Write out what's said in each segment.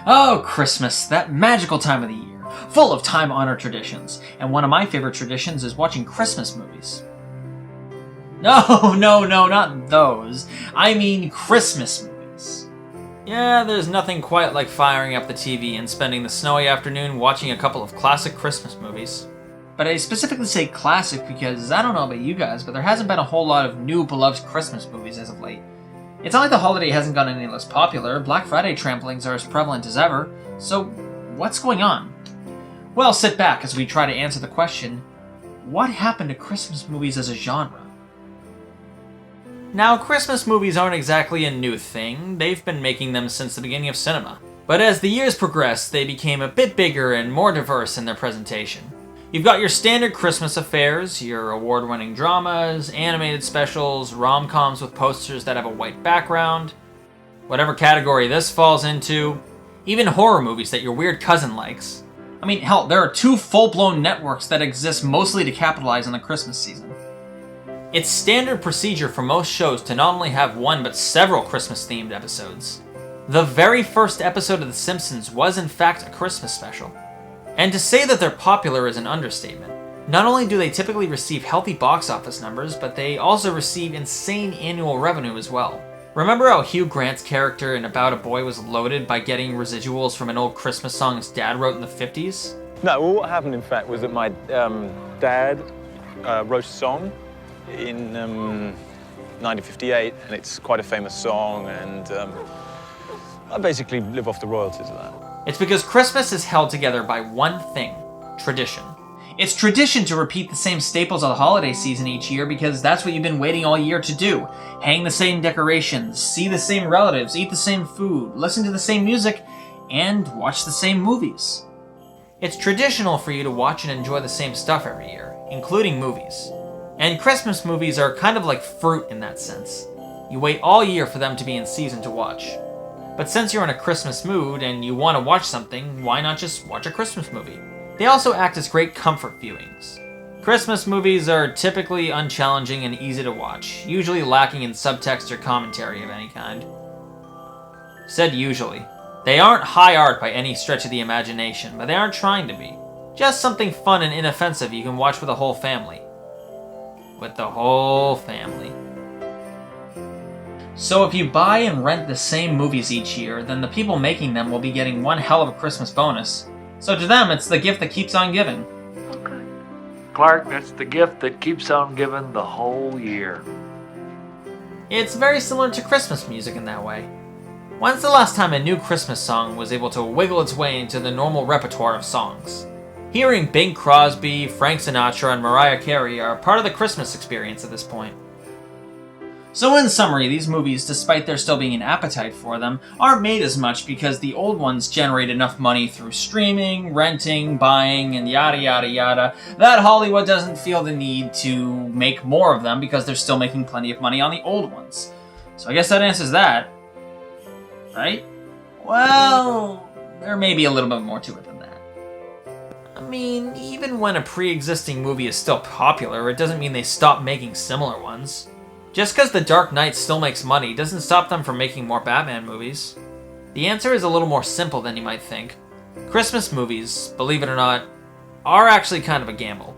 Oh, Christmas, that magical time of the year, full of time-honored traditions, and one of my favorite traditions is watching Christmas movies. No, not those. I mean Christmas movies. Yeah, there's nothing quite like firing up the TV and spending the snowy afternoon watching a couple of classic Christmas movies. But I specifically say classic because I don't know about you guys, but there hasn't been a whole lot of new beloved Christmas movies as of late. It's not like the holiday hasn't gotten any less popular. Black Friday trampolines are as prevalent as ever. So, what's going on? Well, sit back as we try to answer the question, what happened to Christmas movies as a genre? Now, Christmas movies aren't exactly a new thing. They've been making them since the beginning of cinema. But as the years progressed, they became a bit bigger and more diverse in their presentation. You've got your standard Christmas affairs, your award-winning dramas, animated specials, rom-coms with posters that have a white background, whatever category this falls into, even horror movies that your weird cousin likes. I mean, hell, there are 2 full-blown networks that exist mostly to capitalize on the Christmas season. It's standard procedure for most shows to not only have one but several Christmas-themed episodes. The very first episode of The Simpsons was in fact a Christmas special. And to say that they're popular is an understatement. Not only do they typically receive healthy box office numbers, but they also receive insane annual revenue as well. Remember how Hugh Grant's character in About a Boy was loaded by getting residuals from an old Christmas song his dad wrote in the 50s? No, well, what happened in fact was that my dad wrote a song in 1958, and it's quite a famous song, and I basically live off the royalties of that. It's because Christmas is held together by one thing, tradition. It's tradition to repeat the same staples of the holiday season each year because that's what you've been waiting all year to do. Hang the same decorations, see the same relatives, eat the same food, listen to the same music, and watch the same movies. It's traditional for you to watch and enjoy the same stuff every year, including movies. And Christmas movies are kind of like fruit in that sense. You wait all year for them to be in season to watch. But since you're in a Christmas mood and you want to watch something, why not just watch a Christmas movie? They also act as great comfort viewings. Christmas movies are typically unchallenging and easy to watch, usually lacking in subtext or commentary of any kind. Said usually. They aren't high art by any stretch of the imagination, but they aren't trying to be. Just something fun and inoffensive you can watch with the whole family. With the whole family. So if you buy and rent the same movies each year, then the people making them will be getting one hell of a Christmas bonus. So to them, it's the gift that keeps on giving. Okay. Clark, that's the gift that keeps on giving the whole year. It's very similar to Christmas music in that way. When's the last time a new Christmas song was able to wiggle its way into the normal repertoire of songs? Hearing Bing Crosby, Frank Sinatra, and Mariah Carey are part of the Christmas experience at this point. So in summary, these movies, despite there still being an appetite for them, aren't made as much because the old ones generate enough money through streaming, renting, buying, and yada yada yada, that Hollywood doesn't feel the need to make more of them because they're still making plenty of money on the old ones. So I guess that answers that. Right? Well, there may be a little bit more to it than that. I mean, even when a pre-existing movie is still popular, it doesn't mean they stop making similar ones. Just because The Dark Knight still makes money doesn't stop them from making more Batman movies. The answer is a little more simple than you might think. Christmas movies, believe it or not, are actually kind of a gamble.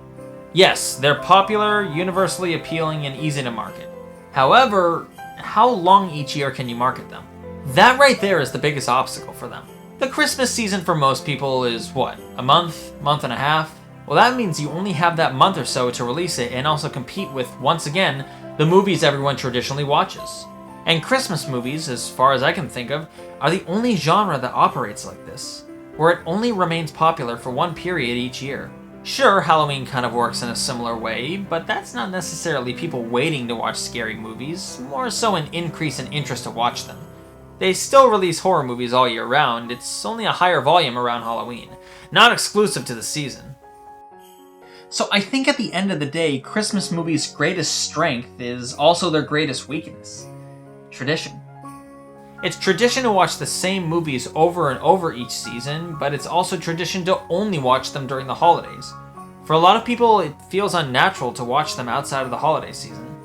Yes, they're popular, universally appealing, and easy to market. However, how long each year can you market them? That right there is the biggest obstacle for them. The Christmas season for most people is what, a month and a half? Well, that means you only have that month or so to release it and also compete with, once again, the movies everyone traditionally watches. And Christmas movies, as far as I can think of, are the only genre that operates like this, where it only remains popular for one period each year. Sure, Halloween kind of works in a similar way, but that's not necessarily people waiting to watch scary movies, more so an increase in interest to watch them. They still release horror movies all year round, it's only a higher volume around Halloween, not exclusive to the season. So I think at the end of the day, Christmas movies' greatest strength is also their greatest weakness. Tradition. It's tradition to watch the same movies over and over each season, but it's also tradition to only watch them during the holidays. For a lot of people, it feels unnatural to watch them outside of the holiday season.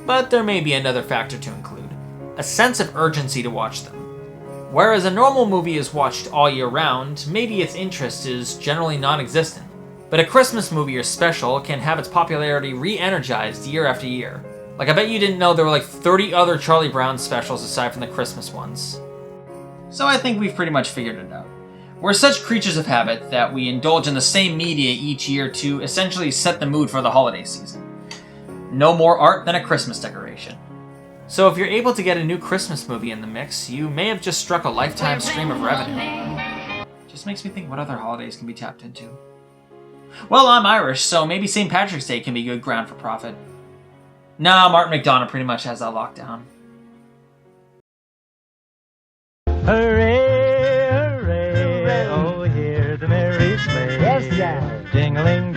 But there may be another factor to include. A sense of urgency to watch them. Whereas a normal movie is watched all year round, maybe its interest is generally non-existent. But a Christmas movie or special can have its popularity re-energized year after year. Like, I bet you didn't know there were like 30 other Charlie Brown specials aside from the Christmas ones. So I think we've pretty much figured it out. We're such creatures of habit that we indulge in the same media each year to essentially set the mood for the holiday season. No more art than a Christmas decoration. So if you're able to get a new Christmas movie in the mix, you may have just struck a lifetime stream of revenue. Just makes me think what other holidays can be tapped into. Well, I'm Irish, so maybe St. Patrick's Day can be good ground for profit. Nah, Martin McDonough pretty much has that locked down. Hooray, hooray, oh, hear the merry sleigh. Yes, sir. Jingling